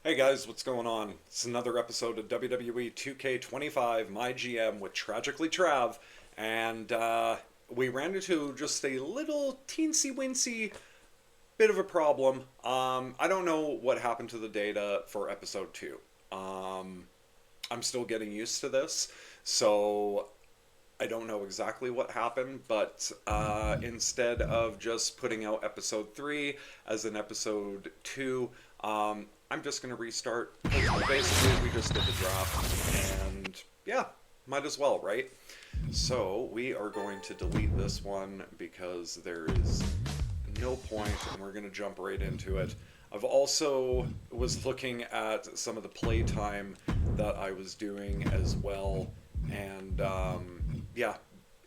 Hey guys, what's going on? It's another episode of WWE 2K25, my GM with Tragically Trav, and we ran into just a little teensy-wincy bit of a problem. I don't know what happened to the data for episode 2. I'm still getting used to this, so I don't know exactly what happened, but instead of just putting out episode 3 as an episode 2, I'm just going to restart. Basically, we just did the draft, and yeah, might as well, right? So we are going to delete this one because there is no point, and we're going to jump right into it. I've also was looking at some of the playtime that I was doing as well, and yeah,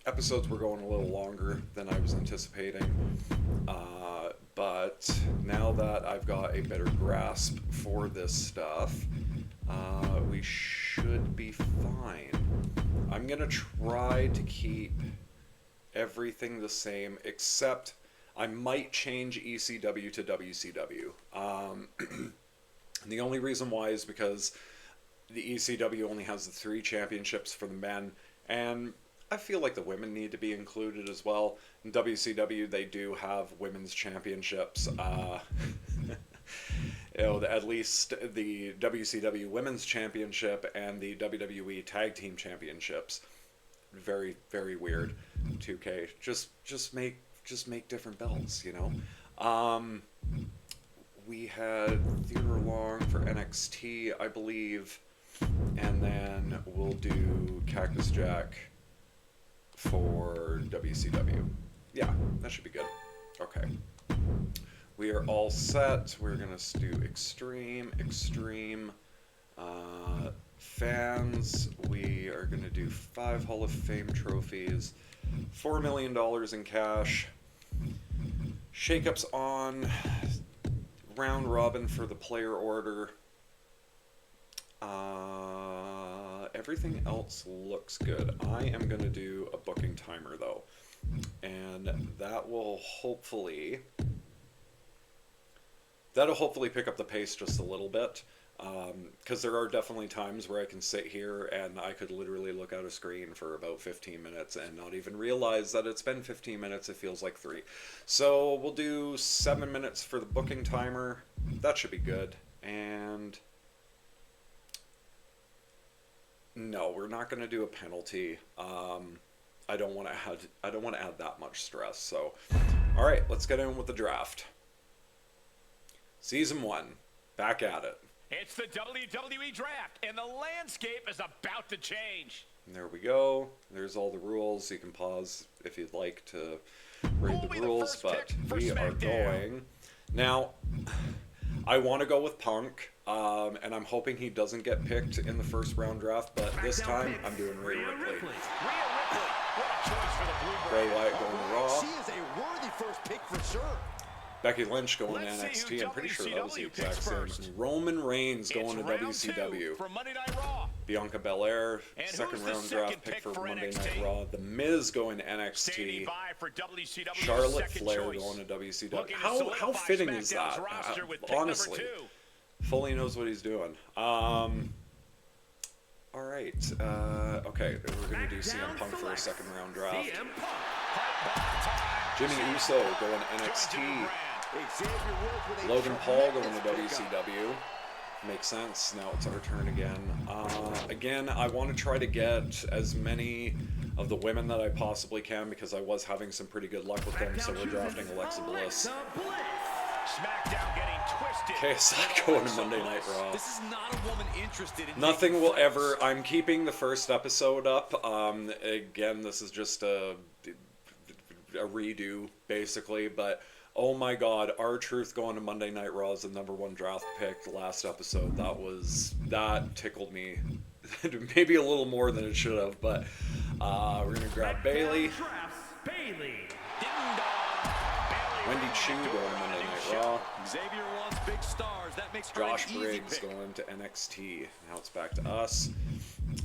episodes were going a little longer than I was anticipating. But now that I've got a better grasp for this stuff, we should be fine. I'm going to try to keep everything the same, except I might change ECW to WCW. The only reason why is because the ECW only has the 3 championships for the men, and I feel like the women need to be included as well. In WCW, they do have women's championships. At least the WCW Women's Championship and the WWE Tag Team Championships. Very, very weird. 2K. Just make different belts, you know. We had Theater Long for NXT, I believe, and then we'll do Cactus Jack for WCW. Yeah, that should be good. Okay. We are all set. We're going to do Extreme. Fans, we are going to do 5 Hall of Fame trophies, $4 million in cash. Shakeups on round robin for the player order. Everything else looks good. I am going to do a booking timer though, and that'll hopefully pick up the pace just a little bit, because there are definitely times where I can sit here and I could literally look at a screen for about 15 minutes and not even realize that it's been 15 minutes. It feels like 3. So we'll do 7 minutes for the booking timer. That should be good. And no, we're not going to do a penalty. I don't want to add that much stress. So, all right, let's get in with the draft. Season 1, back at it. It's the WWE Draft, and the landscape is about to change. And there we go. There's all the rules. You can pause if you'd like to read the rules, but we are going. Now, I want to go with Punk, and I'm hoping he doesn't get picked in the first round draft, but this time I'm doing Rhea Ripley. Bray Wyatt going to Raw. She is a worthy first pick for sure. Becky Lynch going to NXT. I'm pretty sure that was the exact same. Roman Reigns going to WCW. Bianca Belair, second round draft pick for Monday Night Raw. The Miz going to NXT. Charlotte Flair going to WCW. How fitting is that? Honestly, Foley knows what he's doing. All right. Okay, we're going to do CM Punk for a second round draft. Jimmy Uso going to NXT. Logan Paul going to WCW. Makes sense. Now it's our turn again. Again, I want to try to get as many of the women that I possibly can because I was having some pretty good luck with them. So we're drafting Alexa Bliss. KSI going to Monday Night Raw. This is not a woman interested in nothing will ever. I'm keeping the first episode up. Again, this is just a redo basically, but oh my god, R-Truth going to Monday Night Raw is the #1 draft pick last episode. That tickled me maybe a little more than it should have, but we're gonna grab Bailey. Wendy Chu going to Monday Night Raw. Xavier wants big stars. That makes Josh Briggs going to NXT. Now it's back to us.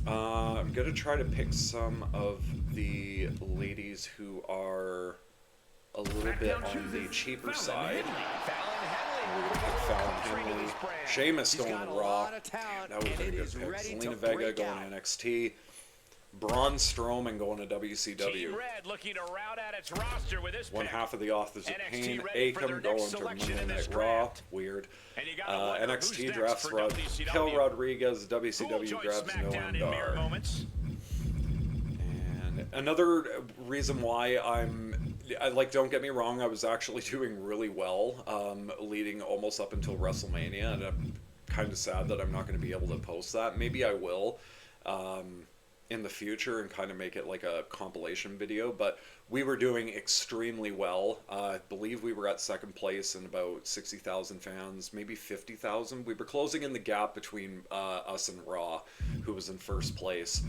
I'm going to try to pick some of the ladies who are a little bit on the cheaper side. We're going to pick Fallon Henley. Sheamus going to Raw. That would have been a good pick. Zelina Vega going to NXT. Braun Strowman going to WCW. Team Red looking to round out its roster with this One pick. half of the Authors of NXT Pain. ready for their Akam going next to selection Monday in this Night Raw. draft. Weird. And you gotta wonder who's NXT next drafts for Rod WCW. Kel Rodriguez. Who will WCW join grabs SmackDown in Noam mere Dar. moments. And another reason why don't get me wrong, I was actually doing really well leading almost up until WrestleMania, and I'm kind of sad that I'm not going to be able to post that. Maybe I will in the future and kind of make it like a compilation video, but we were doing extremely well. I believe we were at second place in about 60,000 fans, maybe 50,000. We were closing in the gap between us and Raw, who was in first place.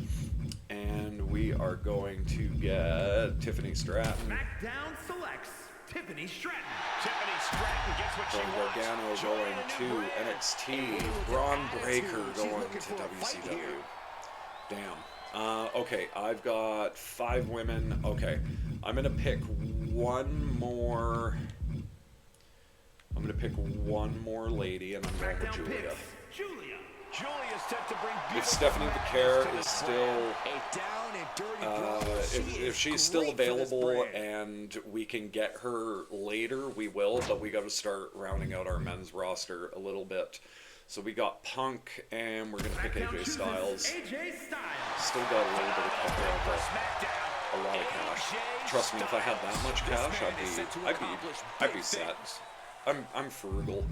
And we are going to get Tiffany Stratton. SmackDown selects Tiffany Stratton. Tiffany Stratton gets what she Going wants. Gargano going to NXT. Braun Breaker going to WCW. Damn. Okay, I've got 5 women. Okay, I'm going to pick one more. I'm going to pick one more lady, and I'm going with SmackDown Julia. picks Julia. Julia's set to bring If Stephanie Vaquer is still... A down and dirty brawl. if she's still available and we can get her later, we will, but we got to start rounding out our men's roster a little bit. So we got Punk, and we're going to pick SmackDown AJ chooses Styles. AJ Styles. Still got a little bit of a lot of cash. Trust me, if I had that much cash, I'd be set. I'm frugal.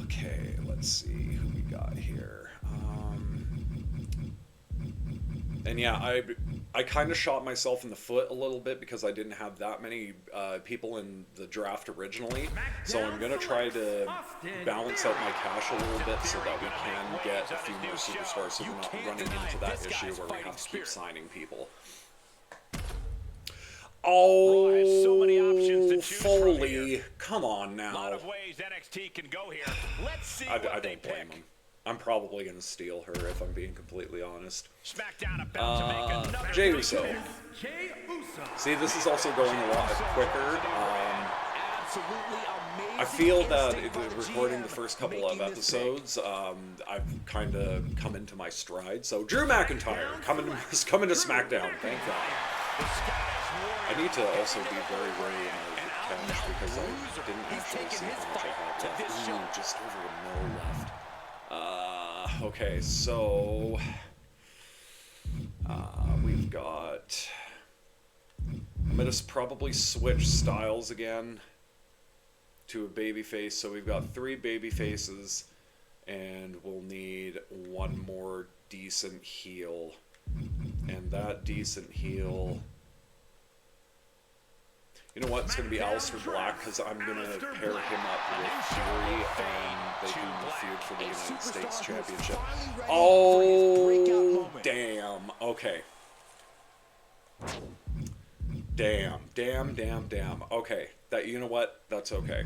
Okay, let's see who we got here. And yeah, I kind of shot myself in the foot a little bit because I didn't have that many people in the draft originally. So I'm going to try to balance out my cash a little bit so that we can get a few more superstars so we're not running into that issue where we have to keep signing people. Oh, so many options to choose from Foley, here. come on A lot now. of ways NXT can go here. Let's see I what they don't blame pick. him. I'm probably going to steal her if I'm being completely honest. SmackDown about to make another Jey big Uso. pick. Jey Uso. See, this is also going a lot quicker. Absolutely amazing. I feel that instinct by the recording the GM, first couple of making this pick. episodes, I've kind of come into my stride. So Drew McIntyre coming to SmackDown. Thank God. The Scottish Warrior. I need to also be very wary in my cash because I didn't actually see how much I had left. Ooh, just over a mil left. Okay, so we've got. I'm gonna probably switch styles again to a baby face. So we've got 3 baby faces, and we'll need one more decent heel. And that decent heel, you know what? It's going to be Aleister Black because I'm going to pair him up with Fury and they can feud for the United States Championship. Oh, damn. Okay. Damn. Okay. You know what? That's okay.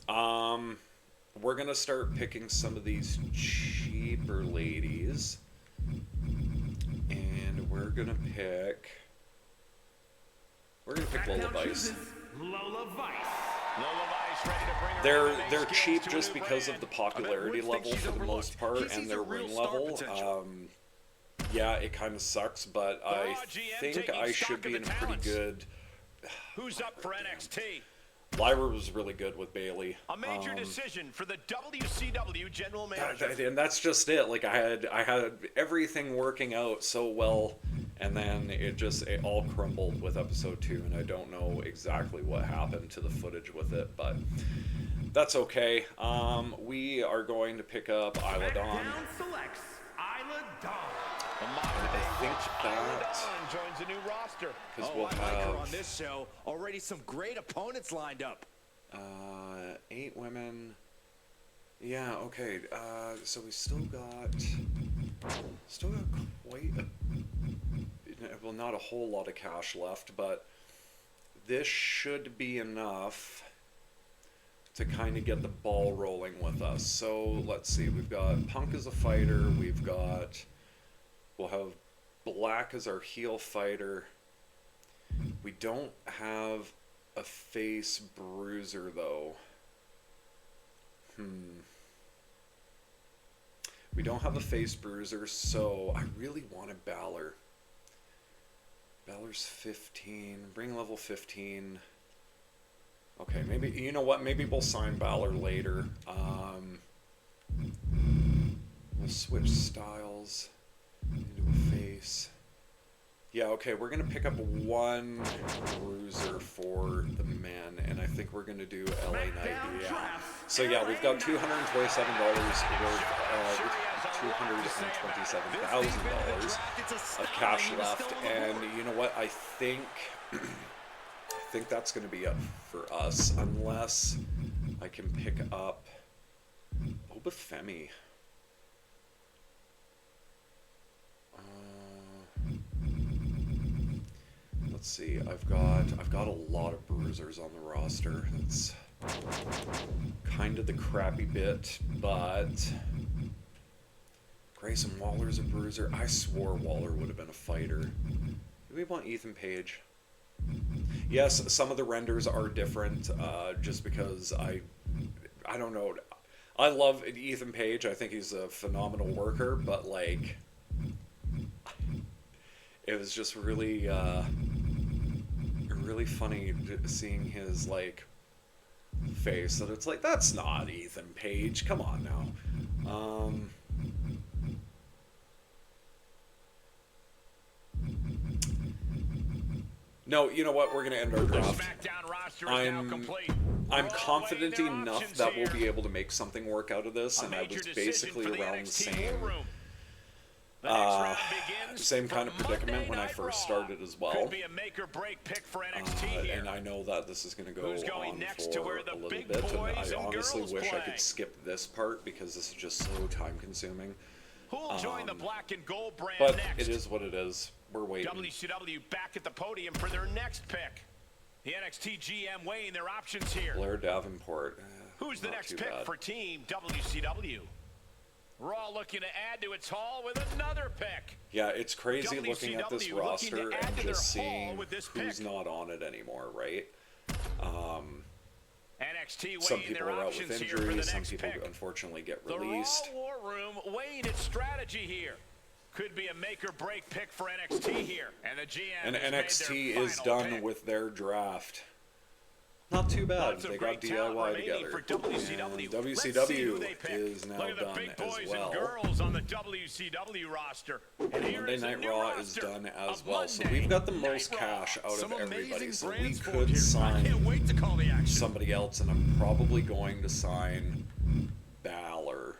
We're going to start picking some of these cheaper ladies. And we're going to pick Lola Vice. Lola Vice. Lola Vice ready to bring her They're skills cheap to a just new because of brand. the popularity level for the most part and their ring level. Yeah, it kind of sucks, but I think I should be in a pretty good. Who's up for NXT? Lyra was really good with Bailey. A major decision for the WCW general manager. And that's just it. Like I had everything working out so well, and then it all crumbled with episode 2, and I don't know exactly what happened to the footage with it, but that's okay. We are going to pick up Isla Dawn. SmackDown selects Isla Dawn. I think that joins the new roster. because Oh, we'll I like her on have this show. Already some great opponents lined up. 8 women. Yeah, okay. So we still got quite well, not a whole lot of cash left, but this should be enough to kind of get the ball rolling with us. So let's see. We've got Punk as a fighter. We'll have Black as our heel fighter. We don't have a face bruiser though. We don't have a face bruiser, so I really wanted Balor. Balor's 15. Ring level 15. Okay, maybe, you know what? Maybe we'll sign Balor later. We'll switch styles into a face. Yeah, okay, we're going to pick up one bruiser for the men, and I think we're going to do LA Knight. Yeah. So yeah, we've got $227 worth $227,000 of cash left, and you know what? I think that's going to be it for us, unless I can pick up Obafemi. Let's see. I've got a lot of bruisers on the roster. That's kind of the crappy bit, but Grayson Waller's a bruiser. I swore Waller would have been a fighter. Do we want Ethan Page? Yes, some of the renders are different, just because I don't know. I love Ethan Page. I think he's a phenomenal worker, but like, it was just really, really funny seeing his like face. That it's like, that's not Ethan Page. Come on now. No, you know what? We're gonna end our draft. I'm confident enough that we'll be able to make something work out of this, and I was basically around the same kind of predicament when I first started as well. And I know that this is going to go on for a little bit, and I honestly wish I could skip this part because this is just so time consuming. Who'll join the black and gold brand but next? It is what it is. We're waiting. WCW back at the podium for their next pick. The NXT GM weighing their options here. Blair Davenport. Who's the next pick for Team WCW? Raw looking to add to its haul with another pick. Yeah, it's crazy looking at this roster and just seeing who's pick. not on it anymore, right? NXT some people are out with injury, some people pick. Unfortunately get released. The Raw War Room weighing its strategy here. Could be a make-or-break pick for NXT here. And the GM and NXT is done pick. with their draft. Not too bad. They got DIY together. For WCW. WCW is now done as well. Girls on the WCW roster. Monday Night Raw is done as well. So we've got the most cash out of everybody. So we could sign somebody else, and I'm probably going to sign Balor.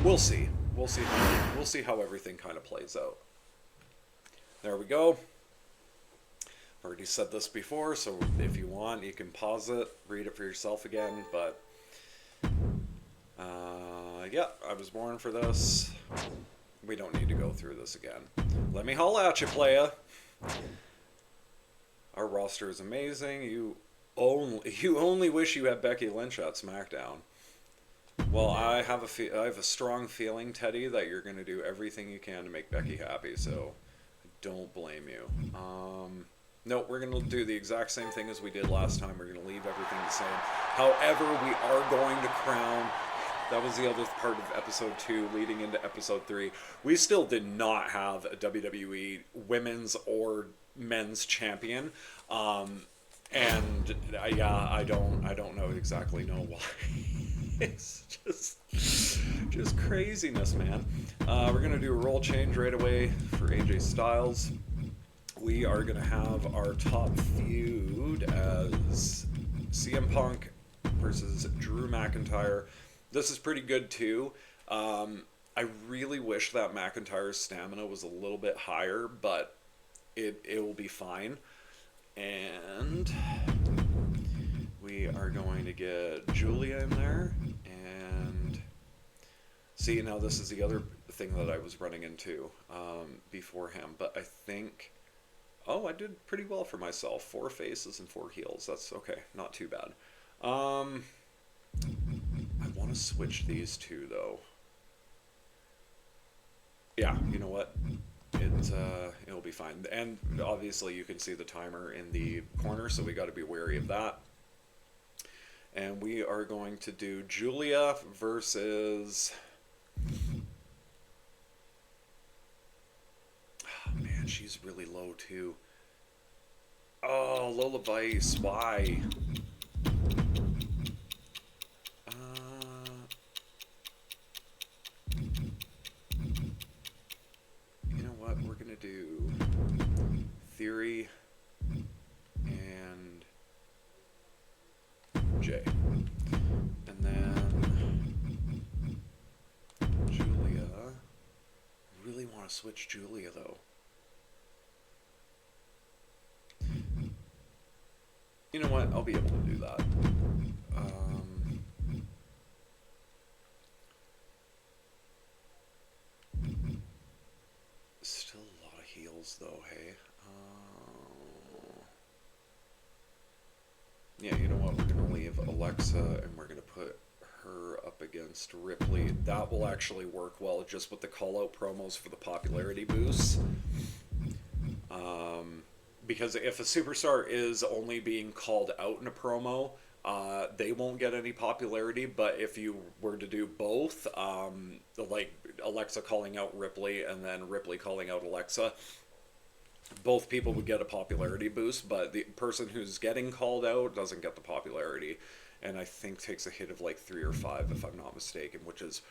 We'll see. We'll see how everything kind of plays out. There we go. Already said this before, so if you want, you can pause it, read it for yourself again, but yeah, I was born for this. We don't need to go through this again. Let me holla at you, playa. Our roster is amazing. You only wish you had Becky Lynch at SmackDown. Well, I have a strong feeling, Teddy, that you're going to do everything you can to make Becky happy, so I don't blame you. No, we're going to do the exact same thing as we did last time. We're going to leave everything the same. However, we are going to crown... That was the other part of episode 2 leading into episode 3. We still did not have a WWE women's or men's champion. And yeah, I don't exactly know why. It's just craziness, man. We're going to do a role change right away for AJ Styles. We are going to have our top feud as CM Punk versus Drew McIntyre. This is pretty good too. I really wish that McIntyre's stamina was a little bit higher, but it will be fine. And we are going to get Julia in there. And see, now this is the other thing that I was running into before him, but I think... Oh, I did pretty well for myself. 4 faces and 4 heels. That's okay. Not too bad. I want to switch these two, though. Yeah, you know what? It'll be fine. And obviously you can see the timer in the corner, so we got to be wary of that. And we are going to do Julia versus... Oh, man, she's really low, too. Oh, Lola Vice, why? You know what? We're going to do Theory and Jay. And then Julia. Really want to switch Julia, though. You know what? I'll be able to do that. Still a lot of heels, though, hey? Yeah, you know what? We're going to leave Alexa, and we're going to put her up against Ripley. That will actually work well just with the call-out promos for the popularity boosts. Because if a superstar is only being called out in a promo, they won't get any popularity. But if you were to do both, like Alexa calling out Ripley and then Ripley calling out Alexa, both people would get a popularity boost. But the person who's getting called out doesn't get the popularity. And I think takes a hit of like 3 or 5, if I'm not mistaken, which is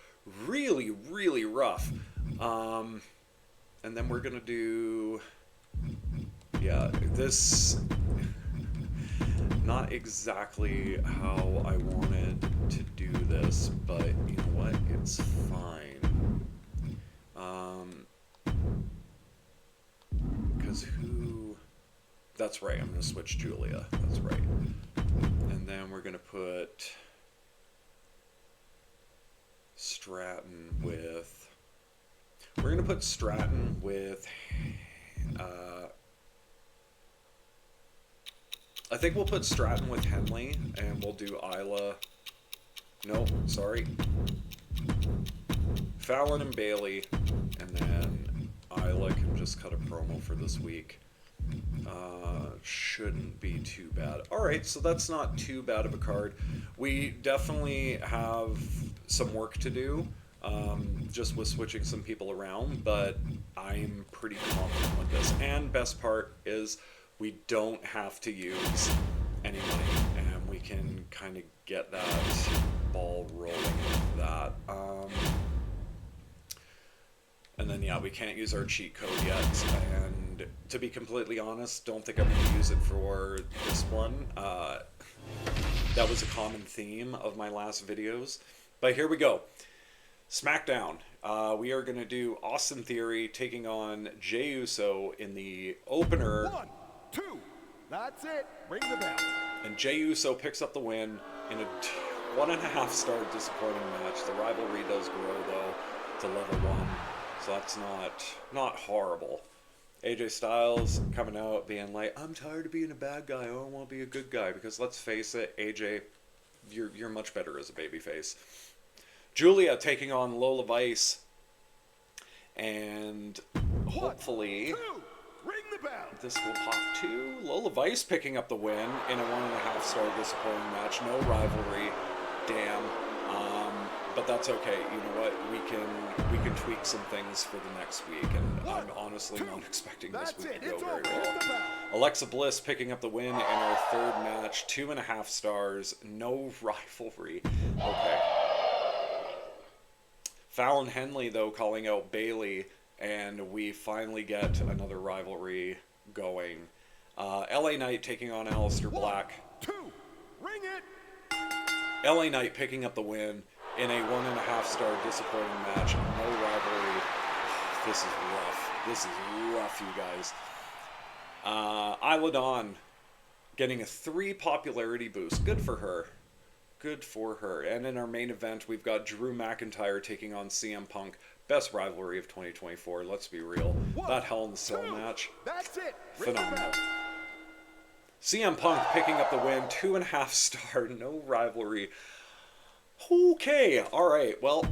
really, really rough. And then we're going to do... Yeah, this, not exactly how I wanted to do this, but you know what, it's fine. Because that's right, I'm going to switch Julia, that's right. And then we're going to put Stratton with, I think we'll put Stratton with Henley, and we'll do Isla. No, sorry. Fallon and Bailey, and then Isla can just cut a promo for this week. Shouldn't be too bad. Alright, so that's not too bad of a card. We definitely have some work to do, just with switching some people around, but I'm pretty confident with this. And best part is, we don't have to use any money, and we can kind of get that ball rolling with that. And then, yeah, we can't use our cheat code yet, and to be completely honest, don't think I'm going to use it for this one. That was a common theme of my last videos. But here we go. SmackDown. We are going to do Austin Theory taking on Jey Uso in the opener. 1, 2, that's it. Ring the bell. And Jey Uso picks up the win in a 1.5-star disappointing match. The rivalry does grow, though, to level 1. So that's not horrible. AJ Styles coming out being like, I'm tired of being a bad guy. I want to be a good guy. Because let's face it, AJ, you're much better as a babyface. Julia taking on Lola Vice. And hopefully... 1, 2, ring the bell. This will pop too. Lola Vice picking up the win in a 1.5-star disappointing match. No rivalry. Damn. But that's okay. You know what? We can tweak some things for the next week, and I'm honestly not expecting this week to go very well. Alexa Bliss picking up the win in our third match. 2.5 stars. No rivalry. Okay. Fallon Henley, though, calling out Bailey, and we finally get another rivalry going. LA Knight taking on Aleister Black. 1, 2, ring it. LA Knight picking up the win in a 1.5-star disappointing match. No rivalry. This is rough. This is rough, you guys. Isla Dawn getting a 3 popularity boost. Good for her. Good for her. And in our main event, we've got Drew McIntyre taking on CM Punk. Best rivalry of 2024, let's be real. 1, That Hell in the Cell 2, match. That's it. Ring Phenomenal. the bell. CM Punk picking up the win. 2.5 star. No rivalry. Okay. Alright. Well,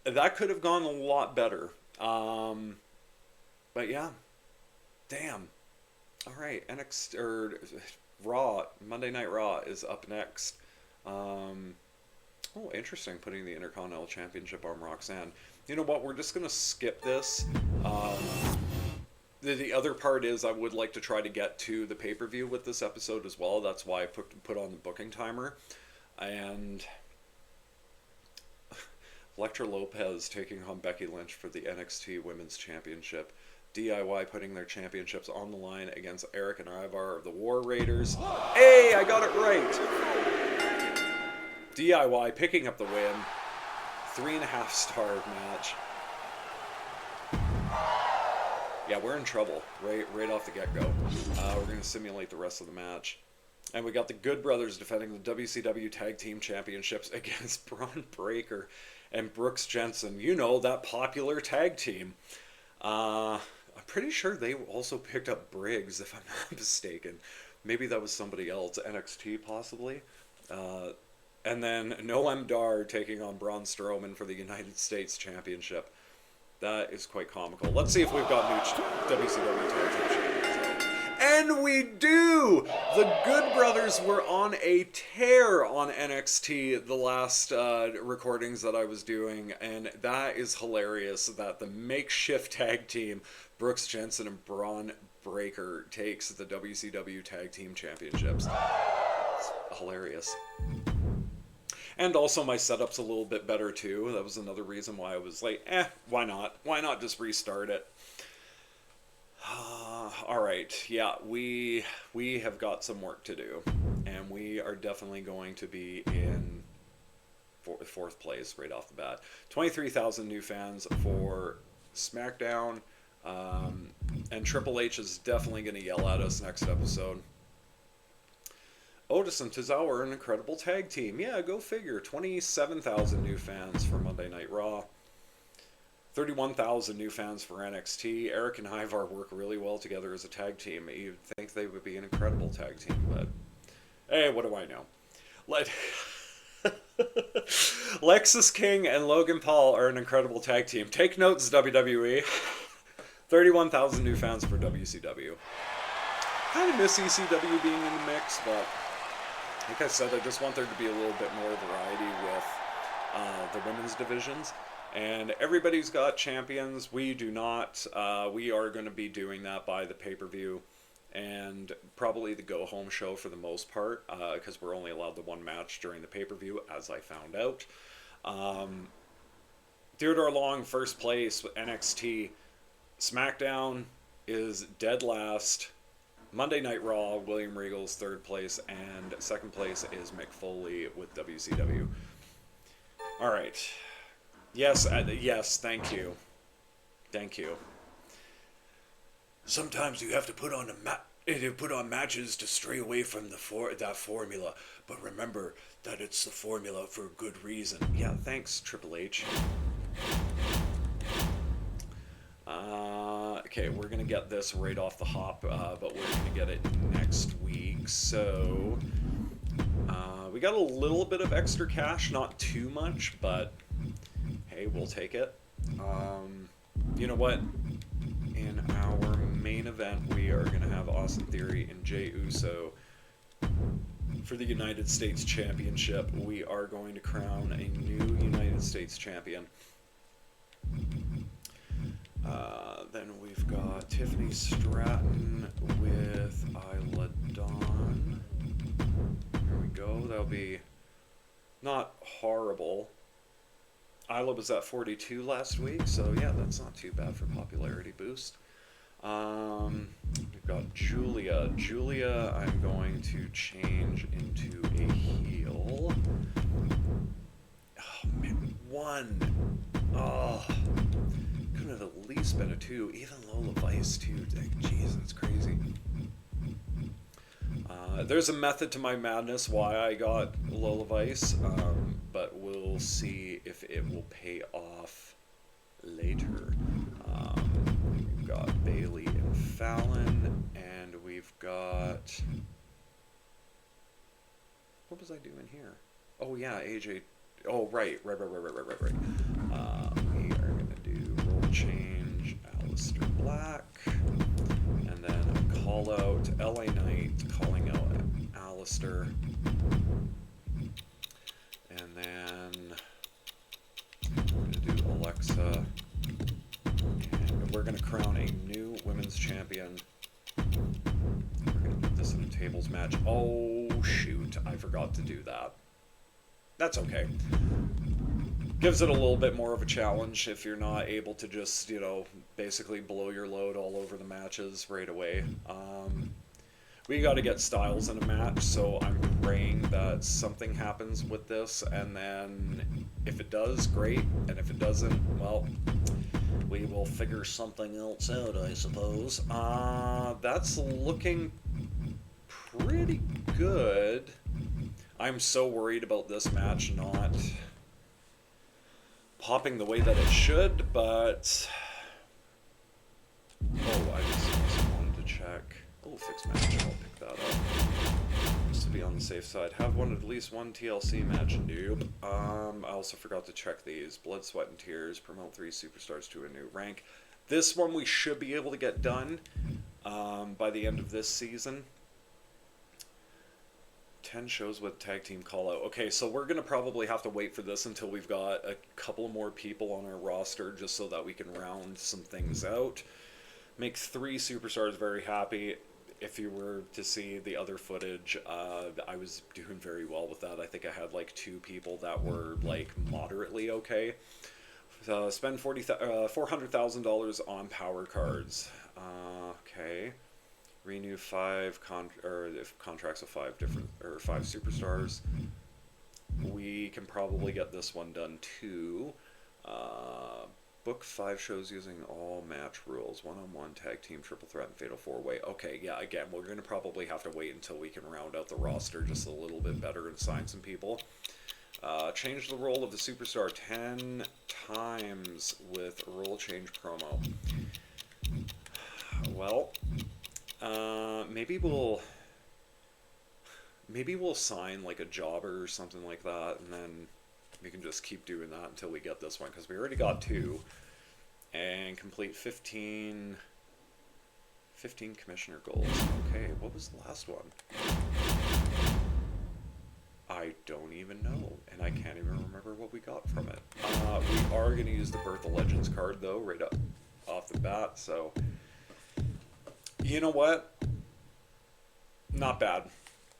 that could have gone a lot better. But yeah. Damn. Alright. Monday Night Raw is up next. Oh, interesting, putting the Intercontinental Championship on Roxanne. You know what, we're just going to skip this. The other part is I would like to try to get to the pay-per-view with this episode as well. That's why I put on the booking timer. And Elektra Lopez taking on Becky Lynch for the NXT Women's Championship. DIY putting their championships on the line against Eric and Ivar of the War Raiders. Hey, I got it right! DIY picking up the win. 3.5-star match. Yeah, we're in trouble right off the get-go. We're going to simulate the rest of the match. And we got the Good Brothers defending the WCW Tag Team Championships against Braun Breaker and Brooks Jensen. You know, that popular tag team. I'm pretty sure they also picked up Briggs, if I'm not mistaken. Maybe that was somebody else. NXT, possibly. And then Noam Dar taking on Braun Strowman for the United States Championship. That is quite comical. Let's see if we've got new WCW Tag Team Champions. And we do! The Good Brothers were on a tear on NXT the last recordings that I was doing, and that is hilarious that the makeshift tag team, Brooks Jensen and Braun Breaker, takes the WCW Tag Team Championships. It's hilarious. And also my setup's a little bit better too. That was another reason why I was like, why not? Why not just restart it? Alright, yeah, we have got some work to do. And we are definitely going to be in fourth place right off the bat. 23,000 new fans for SmackDown. And Triple H is definitely going to yell at us next episode. Otis and Tozawa are an incredible tag team. Yeah, go figure. 27,000 new fans for Monday Night Raw. 31,000 new fans for NXT. Eric and Ivar work really well together as a tag team. You'd think they would be an incredible tag team, but hey, what do I know? Lexus King and Logan Paul are an incredible tag team. Take notes, WWE. 31,000 new fans for WCW. Kind of miss ECW being in the mix, but like I said, I just want there to be a little bit more variety with the women's divisions. And everybody's got champions. We do not. We are going to be doing that by the pay-per-view and probably the go-home show for the most part, because we're only allowed the one match during the pay-per-view, as I found out. Theodore Long, first place with NXT. SmackDown is dead last. Monday Night Raw, William Regal's third place, and second place is Mick Foley with WCW. All right. Yes, yes, thank you. Thank you. Sometimes you have to put on matches to stray away from that formula, but remember that it's the formula for a good reason. Yeah, thanks, Triple H. Okay, we're going to get this right off the hop, but we're going to get it next week. So, we got a little bit of extra cash, not too much, but hey, we'll take it. You know what? In our main event, we are going to have Austin Theory and Jey Uso for the United States Championship. We are going to crown a new United States champion. Then we've got Tiffany Stratton with Isla Dawn. There we go. That'll be not horrible. Isla was at 42 last week, so yeah, that's not too bad for popularity boost. We've got Julia. Julia, I'm going to change into a heel. Oh, man, 1. Oh, couldn't have at least been a 2. Even Lola Vice, too. Jeez, that's crazy. There's a method to my madness why I got Lola Vice, but we'll see if it will pay off later. We've got Bailey and Fallon, and we've got... What was I doing here? Oh yeah, AJ... Oh, right. We are going to do roll change, Aleister Black, and then a call out, LA Knight calling out Alistair. And then we're going to do Alexa. And we're going to crown a new women's champion. We're going to put this in a tables match. Oh, shoot. I forgot to do that. That's okay. Gives it a little bit more of a challenge if you're not able to just, you know, basically blow your load all over the matches right away. We got to get Styles in a match, so I'm praying that something happens with this, and then if it does, great, and if it doesn't, well, we will figure something else out, I suppose. That's looking pretty good. I'm so worried about this match not popping the way that it should, but... Oh, I just wanted to check. Oh, fixed match. I'll pick that up. Just to be on the safe side. Have at least one TLC match. Nope. I also forgot to check these. Blood, Sweat, and Tears. Promote 3 superstars to a new rank. This one we should be able to get done by the end of this season. 10 shows with tag team call out. Okay, so we're going to probably have to wait for this until we've got a couple more people on our roster just so that we can round some things out. Make 3 superstars very happy. If you were to see the other footage, I was doing very well with that. I think I had like 2 people that were like moderately okay. Spend $400,000 on power cards. Okay. Renew 5 contracts with 5 superstars. We can probably get this one done too. Book 5 shows using all match rules: 1-on-1, tag team, triple threat, and fatal 4-way. Okay, yeah. Again, we're going to probably have to wait until we can round out the roster just a little bit better and sign some people. Change the role of the superstar 10 times with role change promo. Well. Maybe we'll sign like a jobber or something like that, and then we can just keep doing that until we get this one, because we already got 2, and complete 15 commissioner goals. Okay, what was the last one? I don't even know, and I can't even remember what we got from it. We are going to use the Birth of Legends card though, right up off the bat, so you know what? Not bad.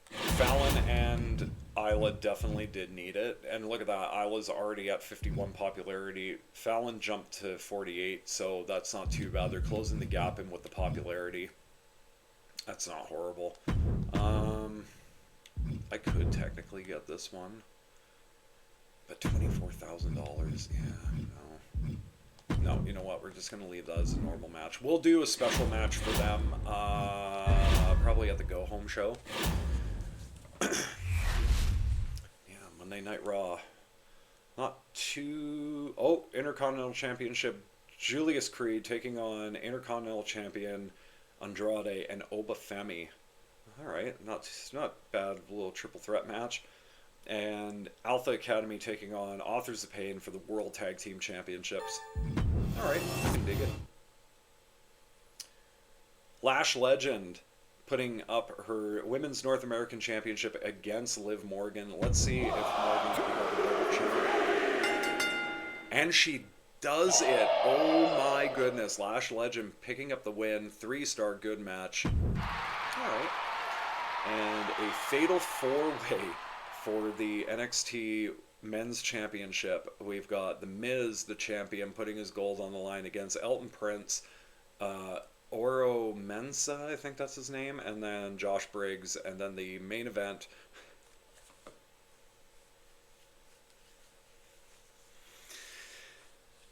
Fallon and Isla definitely did need it. And look at that. Isla's already at 51 popularity. Fallon jumped to 48, so that's not too bad. They're closing the gap in with the popularity. That's not horrible. I could technically get this one. But $24,000, yeah, no. No, you know what? We're just going to leave that as a normal match. We'll do a special match for them, probably at the Go Home show. Yeah, Monday Night Raw. Not too... Oh, Intercontinental Championship. Julius Creed taking on Intercontinental Champion Andrade and Oba Femi. Alright, not bad little triple threat match. And Alpha Academy taking on Authors of Pain for the World Tag Team Championships. Alright, I can dig it. Lash Legend putting up her Women's North American Championship against Liv Morgan. Let's see if Morgan can go to the World Championship. And she does it. Oh my goodness. Lash Legend picking up the win. 3-star good match. Alright. And a fatal 4-way for the NXT Men's Championship. We've got The Miz, the champion, putting his gold on the line against Elton Prince, Oro Mensa, I think that's his name, and then Josh Briggs, and then the main event.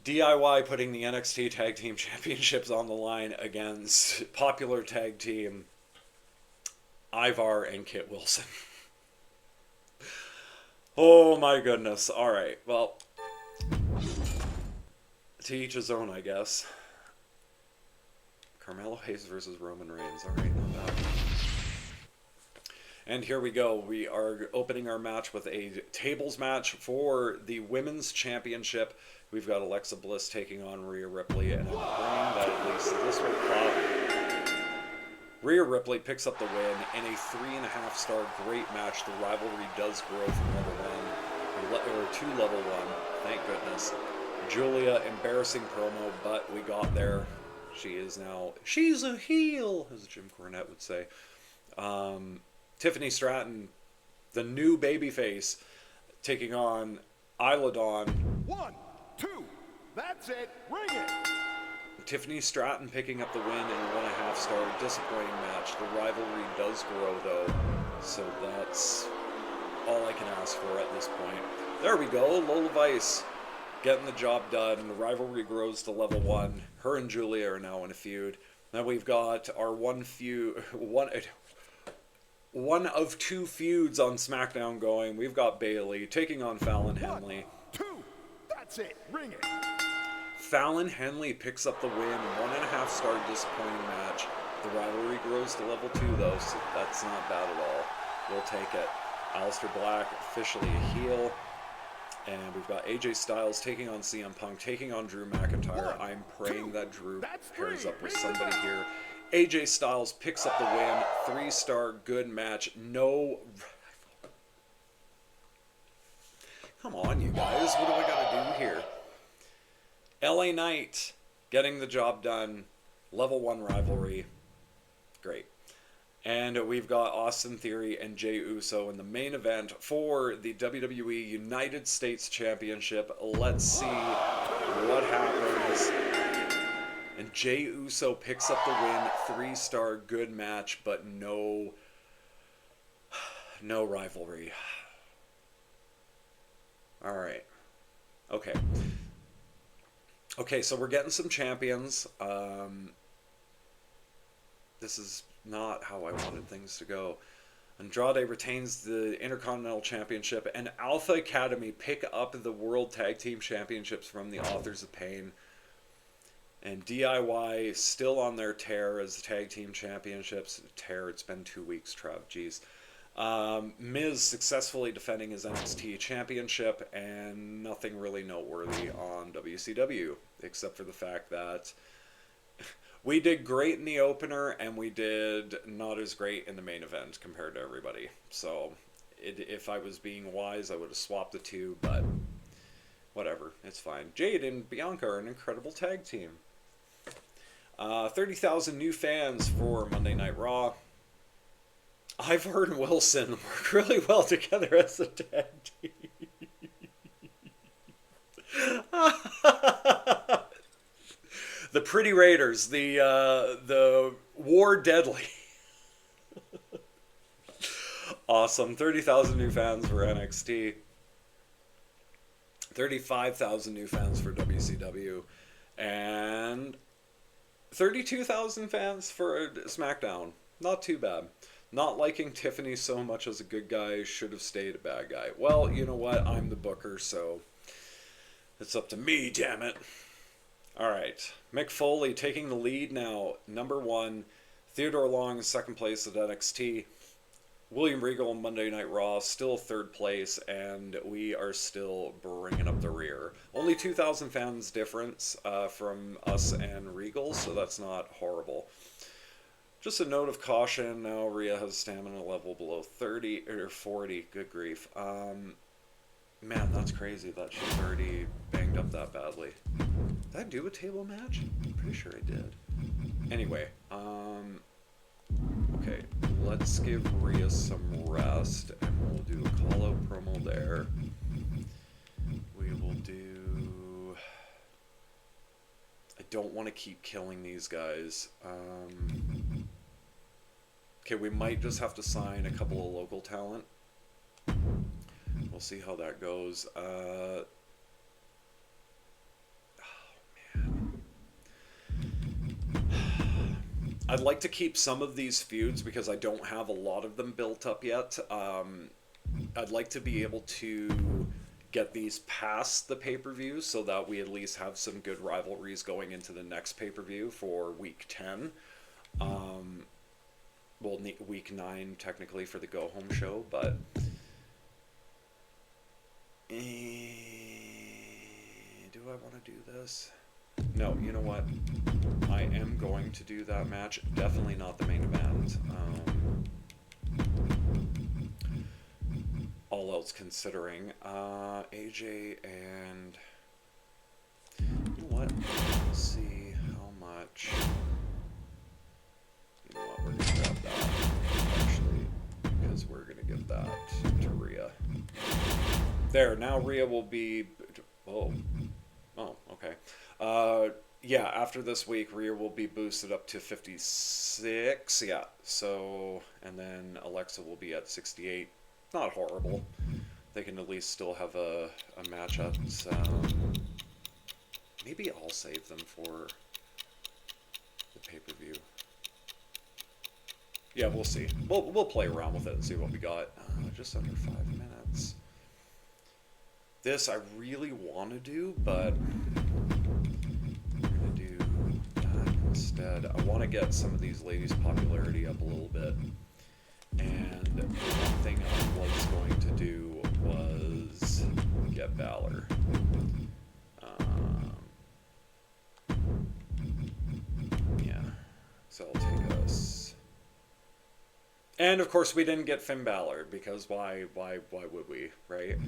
DIY putting the NXT Tag Team Championships on the line against popular tag team Ivar and Kit Wilson. Oh my goodness. Alright, well, to each his own, I guess. Carmelo Hayes versus Roman Reigns. Alright, not bad. And here we go. We are opening our match with a tables match for the Women's Championship. We've got Alexa Bliss taking on Rhea Ripley, and I'm praying that at least this will pop. Rhea Ripley picks up the win in a 3.5-star great match. The rivalry does grow from level 1 or to level 1. Thank goodness. Julia, embarrassing promo, but we got there. She's a heel, as Jim Cornette would say. Tiffany Stratton, the new babyface, taking on Isla Dawn. 1, 2, that's it, ring it. Tiffany Stratton picking up the win in a 1.5-star disappointing match. The rivalry does grow though, so that's all I can ask for at this point. There we go, Lola Vice getting the job done. The rivalry grows to level 1. Her and Julia are now in a feud. Now we've got our one of 2 feuds on SmackDown going. We've got Bayley taking on Fallon Henley. 1, 2, that's it, ring it. Fallon Henley picks up the win, 1.5-star disappointing match. The rivalry grows to level 2 though, so that's not bad at all. We'll take it. Aleister Black officially a heel. And we've got AJ Styles taking on CM Punk, taking on Drew McIntyre. I'm praying that Drew pairs up with somebody here. AJ Styles picks up the win, 3-star good match. No. Come on, you guys. What do I got to do here? LA Knight getting the job done. Level 1 rivalry. Great. And we've got Austin Theory and Jey Uso in the main event for the WWE United States Championship. Let's see what happens. And Jey Uso picks up the win. 3-star good match, but no rivalry. All right. Okay. Okay, so we're getting some champions. This is not how I wanted things to go. Andrade retains the Intercontinental Championship, and Alpha Academy pick up the World Tag Team Championships from the Authors of Pain. And DIY still on their tear as the Tag Team Championships. Tear, it's been 2 weeks, Trav, jeez. Miz successfully defending his NXT Championship, and nothing really noteworthy on WCW, except for the fact that we did great in the opener, and we did not as great in the main event compared to everybody. So, if I was being wise, I would have swapped the two, but whatever, it's fine. Jade and Bianca are an incredible tag team. 30,000 new fans for Monday Night Raw. Ivar and Wilson work really well together as a tag team. The Pretty Raiders, the War Deadly. Awesome. 30,000 new fans for NXT. 35,000 new fans for WCW. And 32,000 fans for SmackDown. Not too bad. Not liking Tiffany so much as a good guy, should have stayed a bad guy. Well, you know what? I'm the booker, so it's up to me, damn it. Alright, Mick Foley taking the lead now. Number 1, Theodore Long, 2nd place at NXT. William Regal on Monday Night Raw, still 3rd place, and we are still bringing up the rear. Only 2,000 fans difference from us and Regal, so that's not horrible. Just a note of caution, now Rhea has stamina level below 30, or 40, good grief. Man, that's crazy that she's already banged up that badly. Did I do a table match? I'm pretty sure I did. Anyway, okay, let's give Rhea some rest, and we'll do a call-out promo there. We will do... I don't want to keep killing these guys. Okay, we might just have to sign a couple of local talent. We'll see how that goes. Oh, man. I'd like to keep some of these feuds because I don't have a lot of them built up yet. I'd like to be able to get these past the pay-per-view so that we at least have some good rivalries going into the next pay-per-view for week 10. Well, week 9 technically for the go-home show, but... do I want to do this? No, you know what? I am going to do that match. Definitely not the main event. All else considering. AJ and... You know what? Let's see how much... You know what? We're going to grab that. Actually, because we're going to give that to Rhea. There, now Rhea will be... Oh. Oh, okay. Yeah, after this week, Rhea will be boosted up to 56. Yeah, so... And then Alexa will be at 68. Not horrible. They can at least still have a match at... maybe I'll save them for the pay-per-view. Yeah, we'll see. We'll play around with it and see what we got. Just under 5 minutes. This I really want to do, but we're going to do that instead. I want to get some of these ladies' popularity up a little bit. And the one thing I was going to do was get Balor. Yeah, so I'll take us. And of course we didn't get Finn Balor, because why would we, right?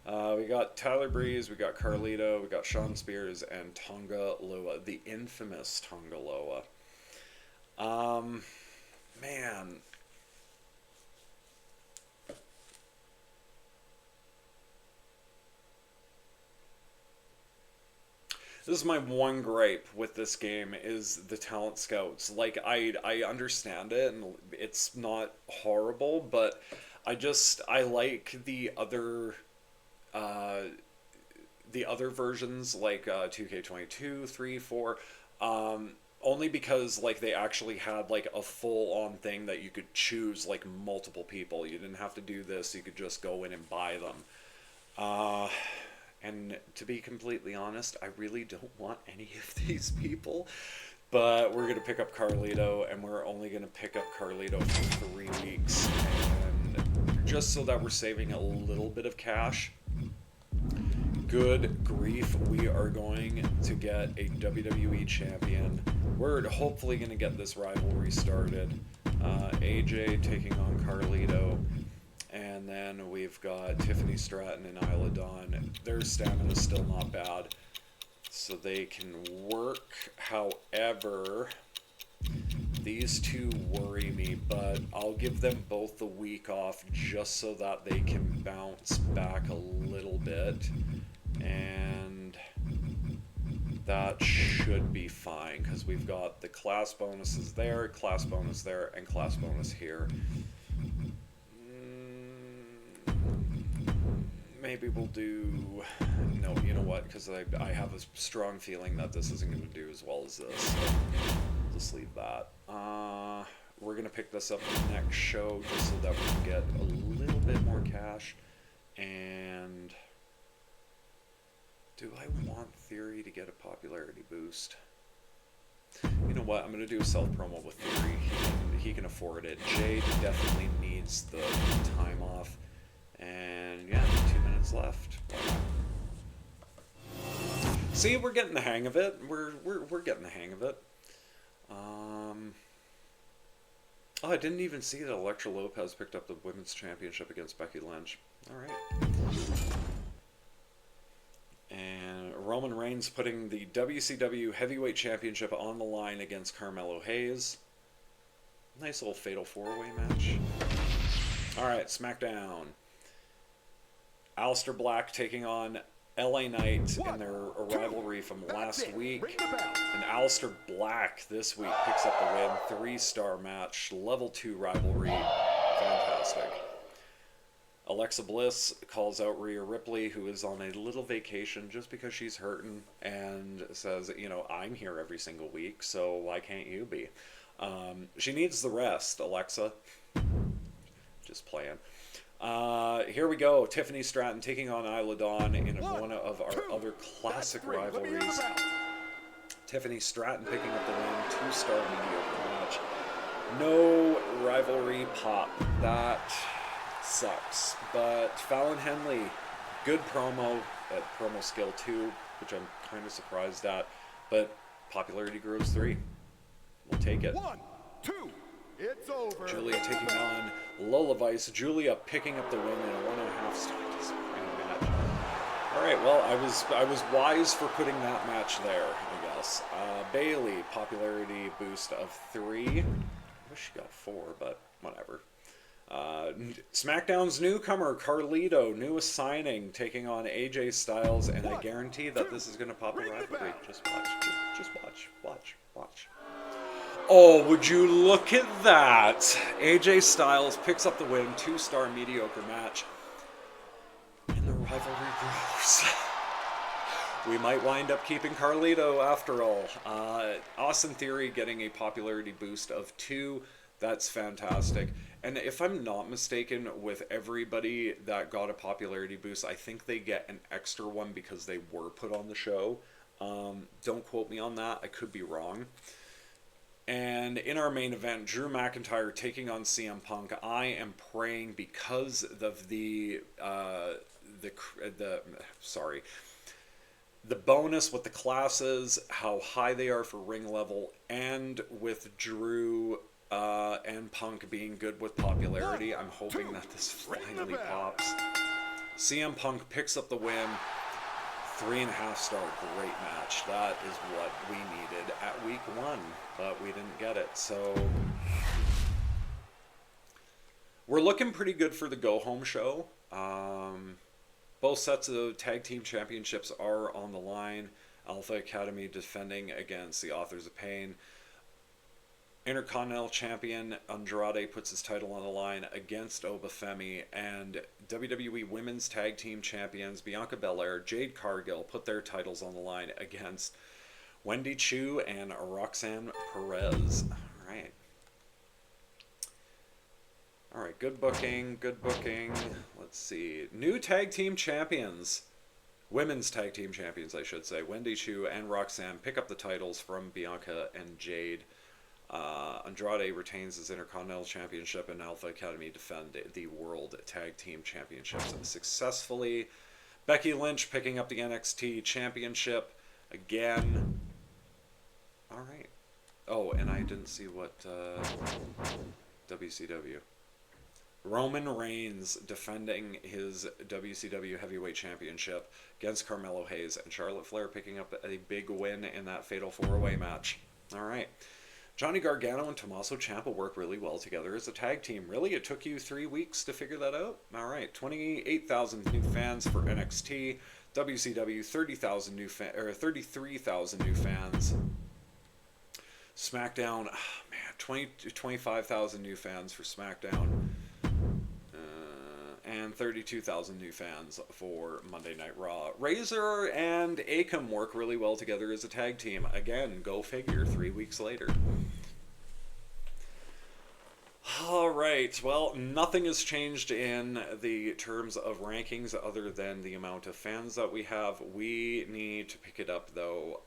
We got Tyler Breeze, we got Carlito, we got Shawn Spears, and Tonga Loa, the infamous Tonga Loa. Man. This is my one gripe with this game, is the talent scouts. Like, I understand it, and it's not horrible, but I like the other versions, like 2K22, 3, 4, only because, like, they actually had, like, a full-on thing that you could choose, like, multiple people. You didn't have to do this, you could just go in and buy them. And to be completely honest, I really don't want any of these people. But we're going to pick up Carlito, and we're only going to pick up Carlito for 3 weeks. And just so that we're saving a little bit of cash. Good grief, we are going to get a WWE champion. We're hopefully going to get this rivalry started. AJ taking on Carlito. And then we've got Tiffany Stratton and Isla Dawn. Their stamina's still not bad, so they can work. However, these two worry me, but I'll give them both the week off just so that they can bounce back a little bit. And that should be fine, because we've got the class bonuses there, class bonus there, and class bonus here. Maybe we'll do... No, you know what? Because I have a strong feeling that this isn't going to do as well as this. So just leave that. We're going to pick this up in the next show just so that we can get a little bit more cash. And... do I want Theory to get a popularity boost? You know what? I'm going to do a self-promo with Theory. He can afford it. Jade definitely needs the time off. And yeah, 2 minutes left. See, we're getting the hang of it. We're getting the hang of it. Oh, I didn't even see that Elektra Lopez picked up the women's championship against Becky Lynch. All right. And Roman Reigns putting the WCW Heavyweight Championship on the line against Carmelo Hayes. Nice little fatal four-way match. All right, SmackDown. Aleister Black taking on LA Knight in their rivalry from last week. And Aleister Black this week picks up the win. 3-star match, level 2 rivalry. Fantastic. Alexa Bliss calls out Rhea Ripley, who is on a little vacation just because she's hurting, and says, you know, I'm here every single week, so why can't you be? She needs the rest, Alexa. Just playing. Here we go. Tiffany Stratton taking on Isla Dawn in one of our other classic rivalries. Tiffany Stratton picking up the win. 2-star mediocre match. No rivalry pop. That sucks. But Fallon Henley, good promo at promo skill 2, which I'm kind of surprised at. But popularity grows 3. We'll take it. 1, 2, it's over. Julia taking on Lola Vice. Julia picking up the win in a 1.5 star disappointing match. All right, well, I was wise for putting that match there, I guess. Bailey, popularity boost of 3. I wish she got 4, but whatever. SmackDown's newcomer, Carlito, newest signing, taking on AJ Styles, and I guarantee that this is going to pop a rivalry. Just watch. Just watch. Oh, would you look at that? AJ Styles picks up the win, 2-star mediocre match. And the rivalry grows. We might wind up keeping Carlito after all. Austin Theory getting a popularity boost of 2. That's fantastic. And if I'm not mistaken, with everybody that got a popularity boost, I think they get an extra one because they were put on the show. Don't quote me on that. I could be wrong. And in our main event, Drew McIntyre taking on CM Punk. I am praying because of the bonus with the classes, how high they are for ring level, and with Drew and Punk being good with popularity. I'm hoping that this finally pops. CM Punk picks up the win. 3.5 star, great match. That is what we needed at week 1, but we didn't get it. So we're looking pretty good for the go-home show. Both sets of tag team championships are on the line. Alpha Academy defending against the Authors of Pain. Intercontinental Champion Andrade puts his title on the line against Obafemi, and WWE Women's Tag Team Champions Bianca Belair, Jade Cargill put their titles on the line against Wendy Chu and Roxanne Perez. All right, good booking. Let's see. New Tag Team Champions. Women's Tag Team Champions, I should say. Wendy Chu and Roxanne pick up the titles from Bianca and Jade. Andrade retains his Intercontinental Championship, and Alpha Academy defend the World Tag Team Championships successfully. Becky Lynch picking up the NXT Championship again. All right. Oh, and I didn't see what WCW. Roman Reigns defending his WCW Heavyweight Championship against Carmelo Hayes, and Charlotte Flair picking up a big win in that fatal 4-way match. All right. Johnny Gargano and Tommaso Ciampa work really well together as a tag team. Really? It took you 3 weeks to figure that out? All right. 28,000 new fans for NXT. WCW, 33,000 new fans. SmackDown, 25,000 new fans for SmackDown. And 32,000 new fans for Monday Night Raw. Razor and Akam work really well together as a tag team. Again, go figure, 3 weeks later. All right, well, nothing has changed in the terms of rankings other than the amount of fans that we have. We need to pick it up, though.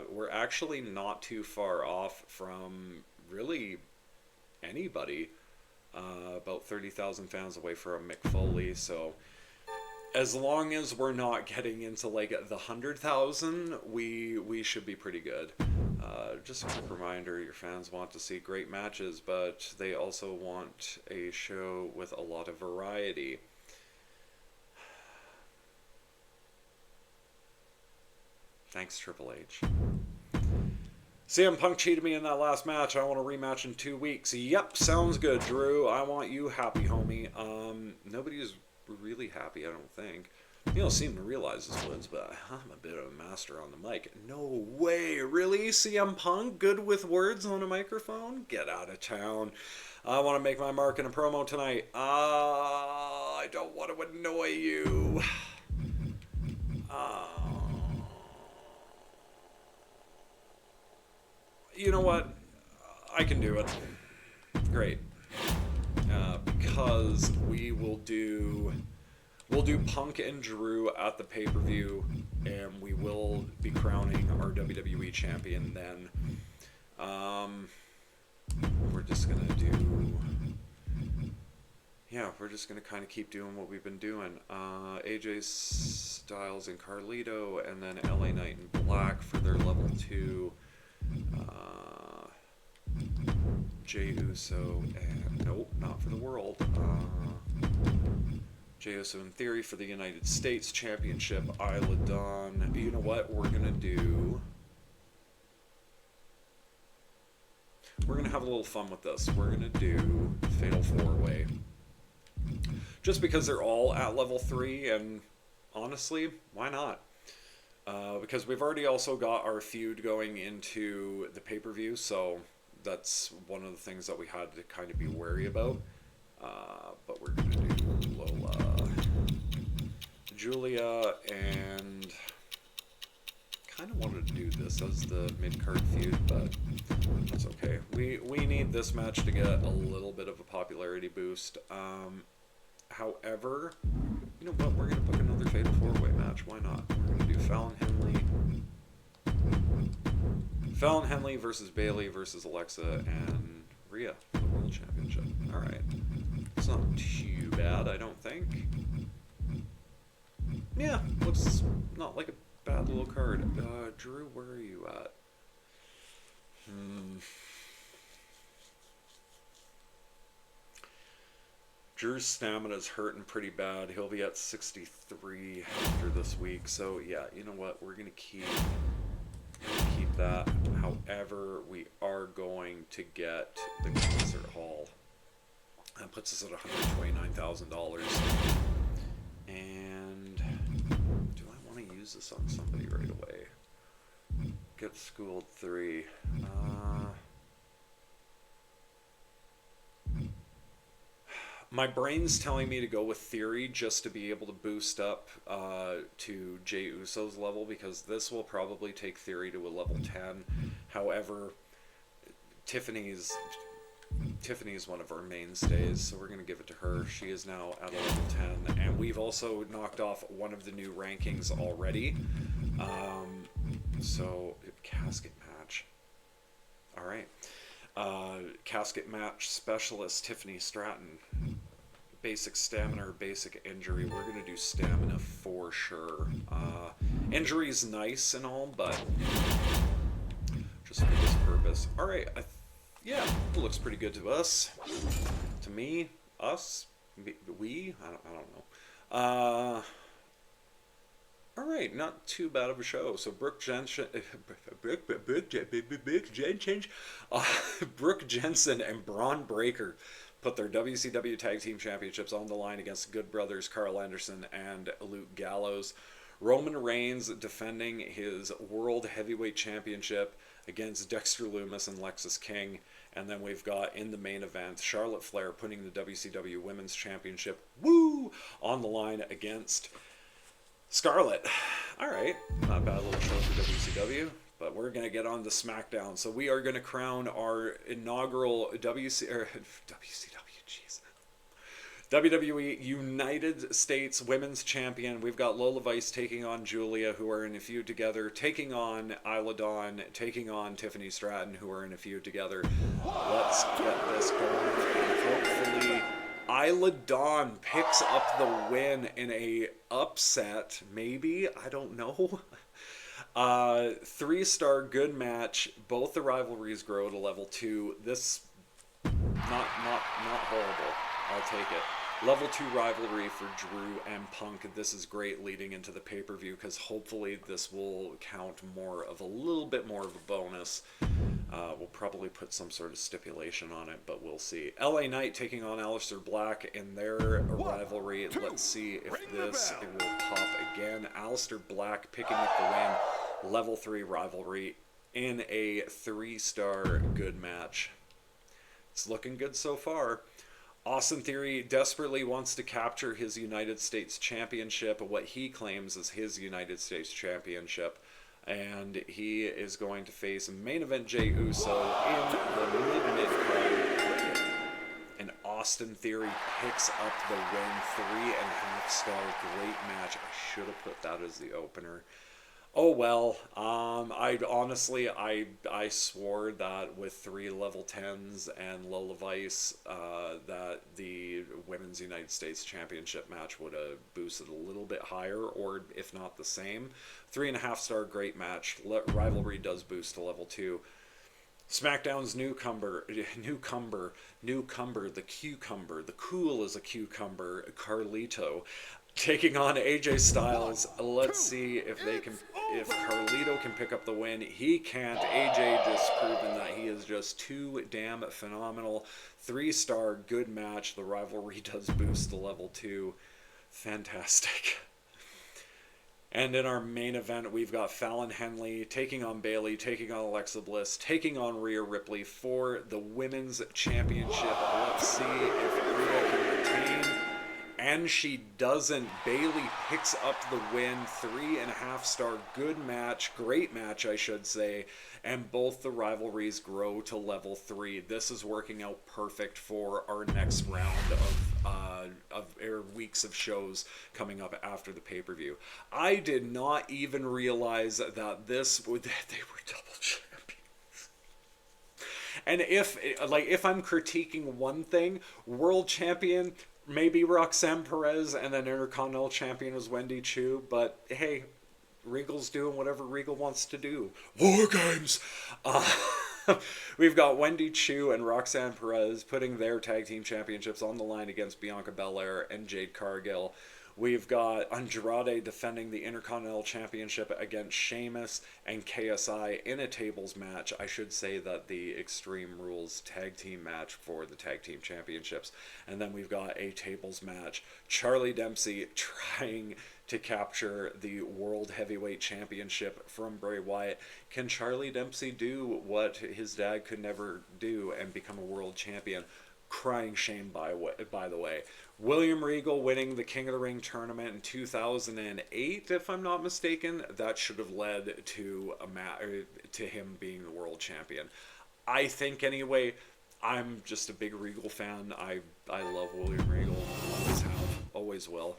We're actually not too far off from really anybody. About 30,000 fans away from Mick Foley, so as long as we're not getting into like the 100,000, we should be pretty good. Just a quick reminder, your fans want to see great matches, but they also want a show with a lot of variety. Thanks, Triple H. CM Punk cheated me in that last match. I want a rematch in 2 weeks. Yep, sounds good, Drew. I want you happy, homie. Nobody's really happy, I don't think. You don't seem to realize this, Woods, but I'm a bit of a master on the mic. No way, really? CM Punk, good with words on a microphone? Get out of town. I want to make my mark in a promo tonight. I don't want to annoy you. You know what? I can do it. Great. Because we'll do Punk and Drew at the pay-per-view, and we will be crowning our WWE champion then. We're just gonna do... yeah, we're just going to kind of keep doing what we've been doing. AJ Styles and Carlito, and then LA Knight and Black for their level 2. Jey Uso, and nope, not for the world. Jey Uso in Theory for the United States Championship. Isla Dawn. You know what we're going to do? We're going to have a little fun with this. We're going to do Fatal 4-Way. Just because they're all at level 3, and honestly, why not? Because we've already also got our feud going into the pay-per-view, so that's one of the things that we had to kind of be wary about. But we're going to do Lola, Julia, and kind of wanted to do this as the mid-card feud, but that's okay. We need this match to get a little bit of a popularity boost. However, you know what? We're going to book another Fatal 4-Way match. Why not? We're going to do Fallon Henley versus Bayley versus Alexa and Rhea for the World Championship. Alright. It's not too bad, I don't think. Yeah, looks not like a bad little card. Drew, where are you at? Drew's stamina's hurting pretty bad. He'll be at 63 after this week. So yeah, you know what? We're gonna keep that. However, we are going to get the concert hall. That puts us at $129,000. And do I want to use this on somebody right away? Get Schooled 3. My brain's telling me to go with Theory just to be able to boost up to Jey Uso's level, because this will probably take Theory to a level 10. However, Tiffany's one of our mainstays, so we're going to give it to her. She is now at a level 10, and we've also knocked off one of the new rankings already. So, casket match. Alright. Casket match specialist Tiffany Stratton. Basic stamina or basic injury. We're going to do stamina for sure. Injury's nice and all, but just for this purpose. Alright, yeah, it looks pretty good to us. To me, us, we, I don't know. Alright, not too bad of a show. So Brooke Jensen and Braun Breaker put their WCW Tag Team Championships on the line against Good Brothers Carl Anderson and Luke Gallows. Roman Reigns defending his World Heavyweight Championship against Dexter Lumis and Lexis King. And then we've got in the main event Charlotte Flair putting the WCW Women's Championship, on the line against Scarlett. Alright, not a bad little show for WCW, but we're going to get on to SmackDown. So we are going to crown our inaugural WWE United States Women's Champion. We've got Lola Vice taking on Julia, who are in a feud together, taking on Isla Dawn, taking on Tiffany Stratton, who are in a feud together. Let's get this going, and hopefully Isla Dawn picks up the win in a upset, maybe, I don't know. 3-star good match. Both the rivalries grow to level 2. This not horrible. I'll take it. Level 2 rivalry for Drew and Punk. This is great leading into the pay-per-view, because hopefully this will count a little bit more of a bonus. We'll probably put some sort of stipulation on it, but we'll see. LA Knight taking on Aleister Black in their rivalry. Let's see if it will pop again. Aleister Black picking up the win. Level 3 rivalry in a 3-star good match. It's looking good so far. Austin Theory desperately wants to capture his United States Championship, what he claims is his United States Championship. And he is going to face main event Jey Uso in the mid-card. And Austin Theory picks up the win. 3.5-star great match. I should have put that as the opener. Oh well, I swore that with 3 level 10s and Lola Vice, that the Women's United States Championship match would have boosted a little bit higher, or if not the same. 3.5 star great match. Rivalry does boost to level 2. SmackDown's newcomer, the cucumber, the cool as a cucumber, Carlito, taking on AJ Styles. Let's see if Carlito can pick up the win. He can't. AJ just proven that he is just too damn phenomenal. 3 star, good match. The rivalry does boost to level 2. Fantastic. And in our main event, we've got Fallon Henley taking on Bayley, taking on Alexa Bliss, taking on Rhea Ripley for the Women's Championship. Let's see if Rhea can retain. And she doesn't. Bayley picks up the win. 3.5 star, good match, great match, I should say. And both the rivalries grow to level 3. This is working out perfect for our next round of weeks of shows coming up after the pay-per-view. I did not even realize that they were double champions. And if I'm critiquing one thing, world champion maybe Roxanne Perez, and then Intercontinental Champion was Wendy Chu. But hey, Regal's doing whatever Regal wants to do. War Games! We've got Wendy Chu and Roxanne Perez putting their tag team championships on the line against Bianca Belair and Jade Cargill. We've got Andrade defending the Intercontinental Championship against Sheamus and KSI in a tables match. I should say that the Extreme Rules tag team match for the tag team championships. And then we've got a tables match. Charlie Dempsey trying to capture the World Heavyweight Championship from Bray Wyatt. Can Charlie Dempsey do what his dad could never do and become a world champion? Crying shame, by the way. William Regal winning the King of the Ring tournament in 2008, if I'm not mistaken. That should have led to him being the world champion. I think anyway. I'm just a big Regal fan. I love William Regal. Always have. Always will.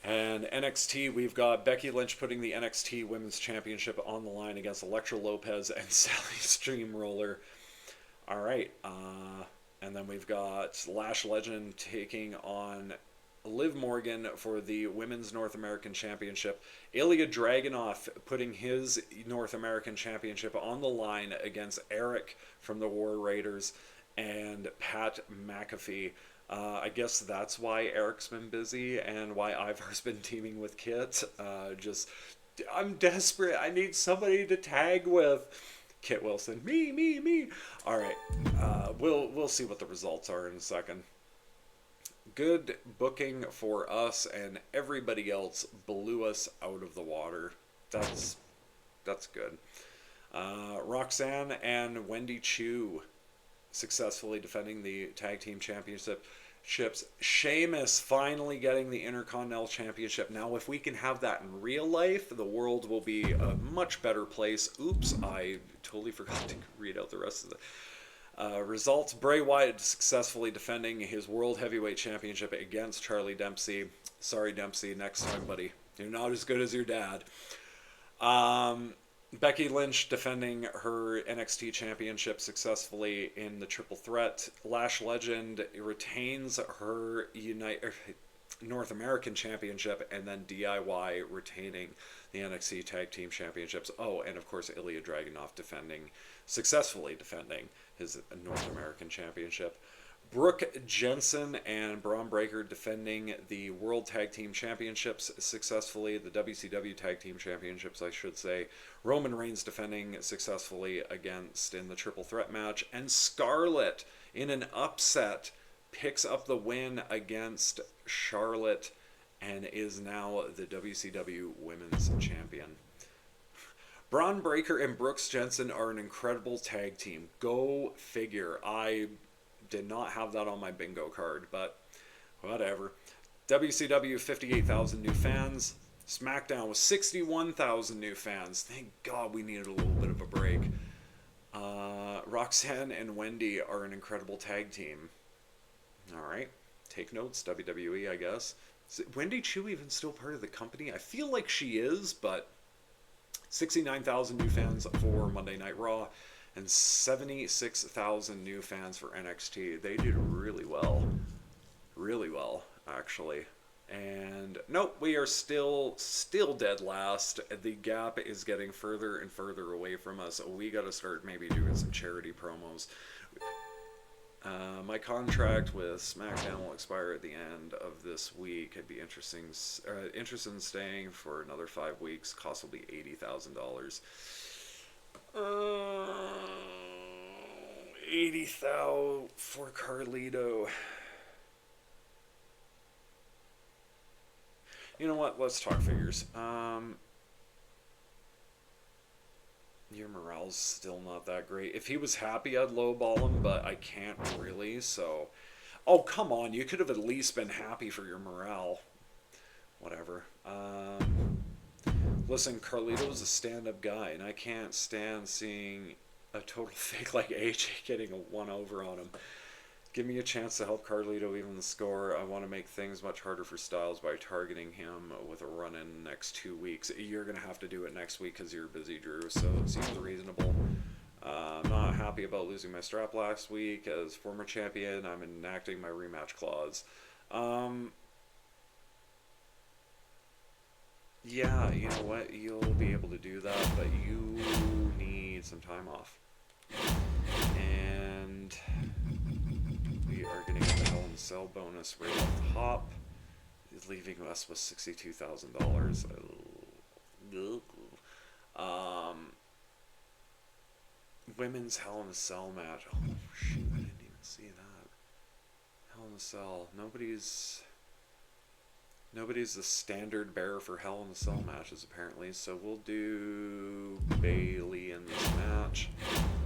And NXT, we've got Becky Lynch putting the NXT Women's Championship on the line against Elektra Lopez and Sally Steamroller. All right. And then we've got Lash Legend taking on Liv Morgan for the Women's North American Championship. Ilya Dragunov putting his North American Championship on the line against Eric from the War Raiders and Pat McAfee. I guess that's why Eric's been busy and why Ivar's been teaming with Kit. I'm desperate. I need somebody to tag with. Kit Wilson, me. All right, we'll see what the results are in a second. Good booking for us, and everybody else blew us out of the water. That's good. Roxanne and Wendy Chu successfully defending the tag team championships. Sheamus finally getting the Intercontinental Championship. Now, if we can have that in real life, the world will be a much better place. Oops, I totally forgot to read out the rest of the results. Bray Wyatt successfully defending his World Heavyweight Championship against Charlie Dempsey. Sorry, Dempsey, next time, buddy. You're not as good as your dad. Becky Lynch defending her NXT Championship successfully in the Triple Threat. Lash Legend retains her North American Championship, and then DIY retaining the NXT Tag Team Championships. Oh, and of course Ilya Dragunov successfully defending his North American Championship. Brooke Jensen and Braun Breaker defending the World Tag Team Championships successfully, the WCW Tag Team Championships, I should say. Roman Reigns defending successfully in the Triple Threat match. And Scarlett, in an upset, picks up the win against Charlotte and is now the WCW Women's Champion. Braun Breaker and Brooks Jensen are an incredible tag team. Go figure. I did not have that on my bingo card, but whatever. WCW, 58,000 new fans. SmackDown was 61,000 new fans. Thank God we needed a little bit of a break. Roxanne and Wendy are an incredible tag team. All right. Take notes, WWE, I guess. Is Wendy Chu even still part of the company? I feel like she is, but 69,000 new fans for Monday Night Raw and 76,000 new fans for NXT. They did really well. Really well, actually. And nope, we are still dead last. The gap is getting further and further away from us. We got to start maybe doing some charity promos. My contract with SmackDown will expire at the end of this week. I'd be interested in staying for another 5 weeks. Cost will be $80,000. 80,000 for Carlito. You know what? Let's talk figures. Your morale's still not that great. If he was happy, I'd lowball him, but I can't really, so... Oh, come on. You could have at least been happy for your morale. Whatever. Listen, Carlito's a stand-up guy, and I can't stand seeing a total fake like AJ getting a one-over on him. Give me a chance to help Carlito even the score. I want to make things much harder for Styles by targeting him with a run in the next 2 weeks. You're going to have to do it next week because you're busy, Drew, so it seems reasonable. I'm not happy about losing my strap last week. As former champion, I'm enacting my rematch clause. Yeah, you know what? You'll be able to do that, but you need some time off. And... we are going to get the Hell in a Cell bonus right off the hop. He's leaving us with $62,000. Women's Hell in a Cell match. Oh, shoot, I didn't even see that. Hell in a Cell. Nobody's the standard bearer for Hell in a Cell matches, apparently. So we'll do Bailey in this match.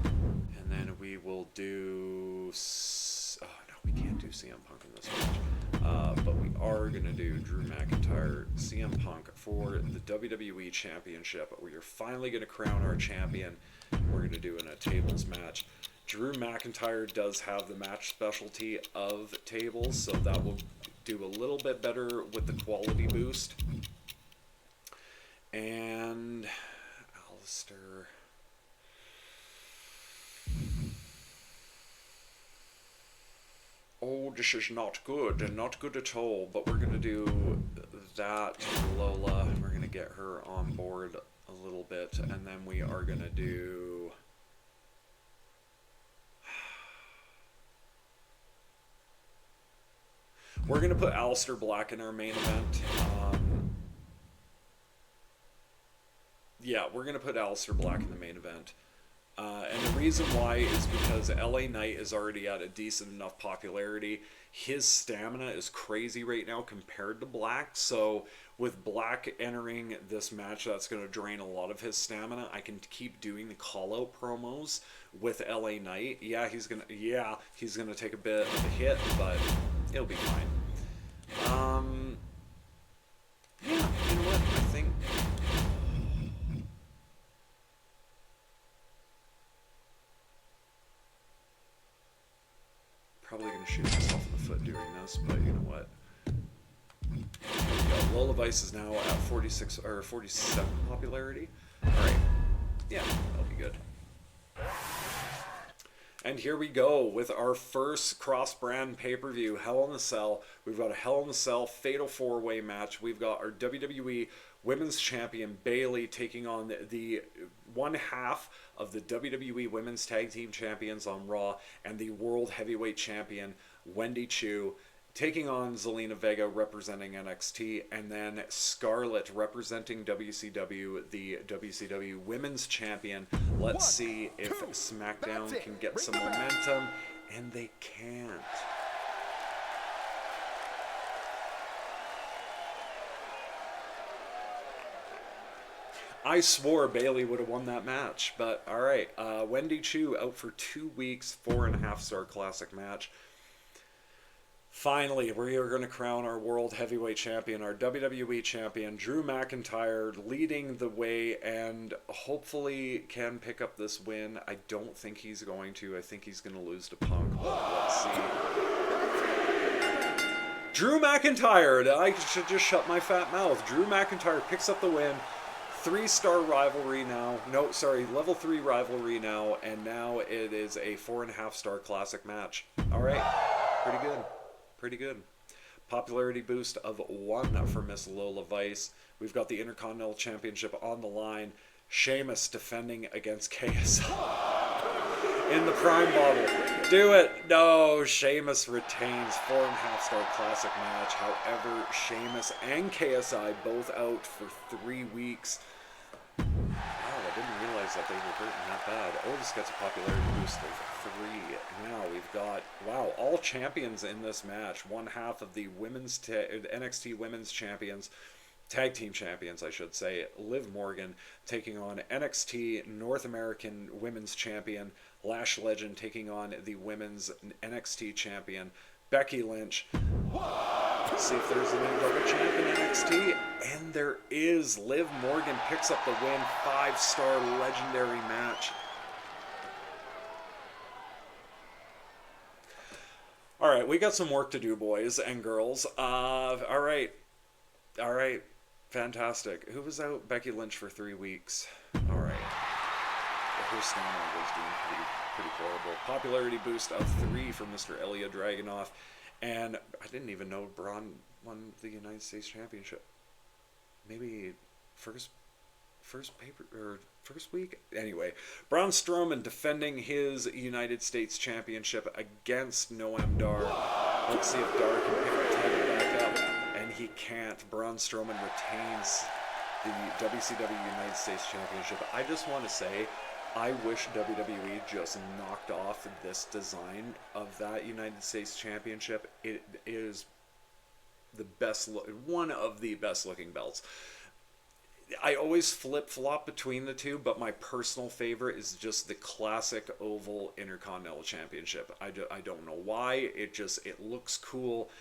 And then we will do... oh, no, we can't do CM Punk in this match. But we are going to do Drew McIntyre, CM Punk for the WWE Championship. We are finally going to crown our champion. We're going to do in a tables match. Drew McIntyre does have the match specialty of tables, so that will do a little bit better with the quality boost. And Alistair... oh, this is not good, not good at all, but we're going to do that for Lola. We're going to get her on board a little bit, and then we are going to do... we're going to put Aleister Black in our main event. Yeah, we're going to put Aleister Black in the main event. And the reason why is because LA Knight is already at a decent enough popularity. His stamina is crazy right now compared to Black. So with Black entering this match, that's going to drain a lot of his stamina. I can keep doing the call-out promos with LA Knight. Yeah, he's gonna take a bit of a hit, but it'll be fine. Yeah, you know what? I think... probably going to shoot myself in the foot doing this, but you know what? Yeah, Lola Vice is now at 46 or 47 popularity. Alright. Yeah, that'll be good. And here we go with our first cross-brand pay-per-view, Hell in a Cell. We've got a Hell in a Cell Fatal 4-Way match. We've got our WWE Women's Champion Bayley taking on the one half of the WWE Women's Tag Team Champions on Raw, and the World Heavyweight Champion Wendy Chu taking on Zelina Vega representing NXT, and then Scarlett representing WCW, the WCW Women's Champion. Let's see if SmackDown can get some momentum, and they can't. I swore Bayley would have won that match, but alright. Wendy Chu out for 2 weeks, 4.5-star classic match. Finally, we are going to crown our World Heavyweight Champion, our WWE Champion, Drew McIntyre, leading the way and hopefully can pick up this win. I don't think he's going to. I think he's going to lose to Punk, but let's see. Drew McIntyre. I should just shut my fat mouth. Drew McIntyre picks up the win. 3-star rivalry now. No, sorry, level 3 rivalry now. And now it is a 4.5-star classic match. All right. Pretty good. Pretty good. Popularity boost of 1 for Miss Lola Vice. We've got the Intercontinental Championship on the line. Sheamus defending against KSI in the Prime Bottle. Do it! No, Sheamus retains. 4.5-star classic match. However, Sheamus and KSI both out for 3 weeks. Wow, I didn't realize that they were hurting that bad. Otis gets a popularity boost of 3. Now we've got, wow, all champions in this match. 1/2 of the women's NXT Women's Champions. Tag team champions, I should say. Liv Morgan taking on NXT North American Women's Champion. Lash Legend taking on the Women's NXT Champion. Becky Lynch. Let's see if there's any double champ in NXT. And there is. Liv Morgan picks up the win. 5-star legendary match. All right, we got some work to do, boys and girls. All right. Fantastic. Who was out? Becky Lynch for 3 weeks. All right. Her stamina was doing pretty horrible. Popularity boost of 3 for Mr. Ilya Dragunov. And I didn't even know Braun won the United States Championship. Maybe first week? Anyway, Braun Strowman defending his United States Championship against Noam Dar. Let's see if Dar can pick the title back up. And he can't. Braun Strowman retains the WCW United States Championship. I just want to say, I wish WWE just knocked off this design of that United States Championship. It is the best, one of the best looking belts. I always flip-flop between the two, but my personal favorite is just the classic oval Intercontinental Championship. I don't know why. It looks cool.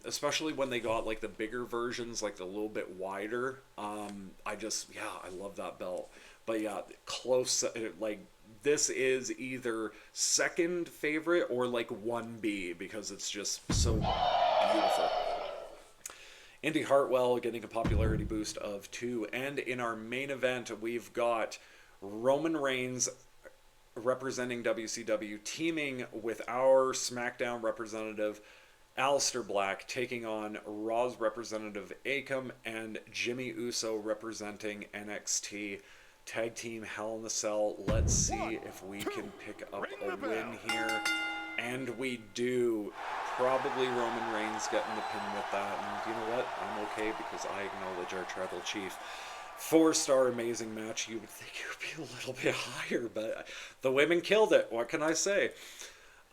Especially when they got like the bigger versions, like the little bit wider. I love that belt. But yeah, close, like this is either second favorite or like 1B because it's just so beautiful. Indy Hartwell getting a popularity boost of 2. And in our main event, we've got Roman Reigns representing WCW teaming with our SmackDown representative Aleister Black taking on Raw's representative Akam and Jimmy Uso representing NXT. Tag team Hell in the Cell. Let's see if we can pick up a win here. And we do. Probably Roman Reigns getting the pin with that. And you know what? I'm okay because I acknowledge our tribal chief. 4-star amazing match. You would think it would be a little bit higher, but the women killed it. What can I say?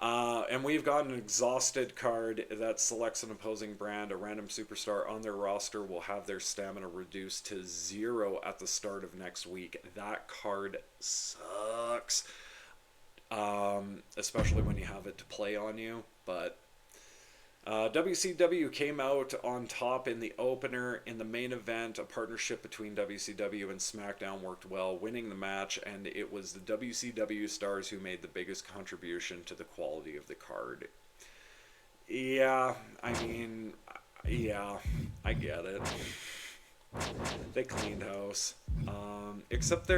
And we've got an exhausted card that selects an opposing brand. A random superstar on their roster will have their stamina reduced to 0 at the start of next week. That card sucks. Especially when you have it to play on you. But WCW came out on top in the opener. In the main event, a partnership between WCW and SmackDown worked well, winning the match, and it was the WCW stars who made the biggest contribution to the quality of the card. Yeah, I mean, yeah, I get it. They cleaned house. Except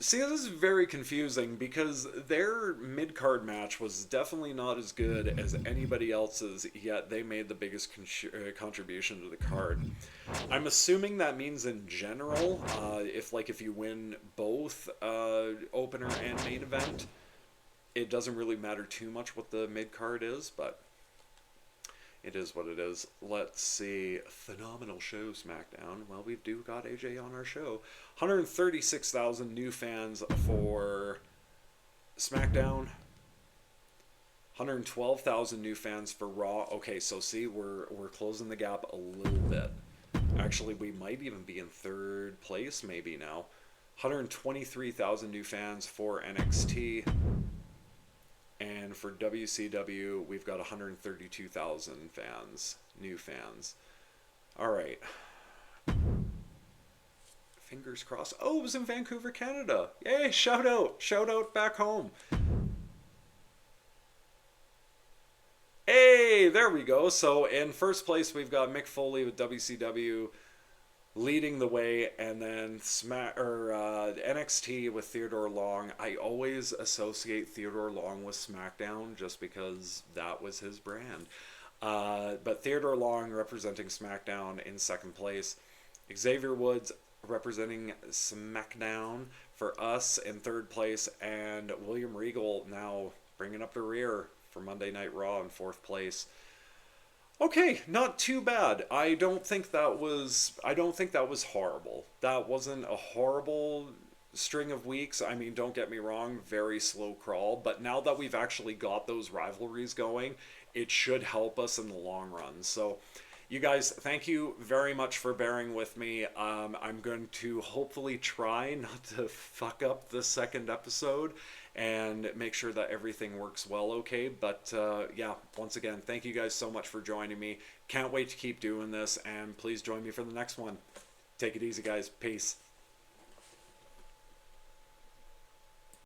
See, this is very confusing because their mid-card match was definitely not as good as anybody else's, yet they made the biggest contribution to the card. I'm assuming that means in general, if you win both opener and main event, it doesn't really matter too much what the mid-card is, but it is what it is. Let's see. Phenomenal show, SmackDown. Well, we do got AJ on our show. 136,000 new fans for SmackDown. 112,000 new fans for Raw. Okay, so see, we're closing the gap a little bit. Actually, we might even be in third place maybe now. 123,000 new fans for NXT. And for WCW, we've got 132,000 fans, new fans. All right. Fingers crossed. Oh, it was in Vancouver, Canada. Yay, shout out. Shout out back home. Hey, there we go. So in first place, we've got Mick Foley with WCW leading the way, and then NXT with Theodore Long. I always associate Theodore Long with SmackDown just because that was his brand. But Theodore Long representing SmackDown in second place. Xavier Woods representing SmackDown for us in third place, and William Regal now bringing up the rear for Monday Night Raw in fourth place. Okay, not too bad. I don't think that was horrible. That wasn't a horrible string of weeks. I mean, don't get me wrong, very slow crawl, but now that we've actually got those rivalries going, it should help us in the long run. So, you guys, thank you very much for bearing with me. I'm going to hopefully try not to fuck up the second episode and make sure that everything works well okay. But yeah, once again, thank you guys so much for joining me. Can't wait to keep doing this, and please join me for the next one. Take it easy, guys. Peace.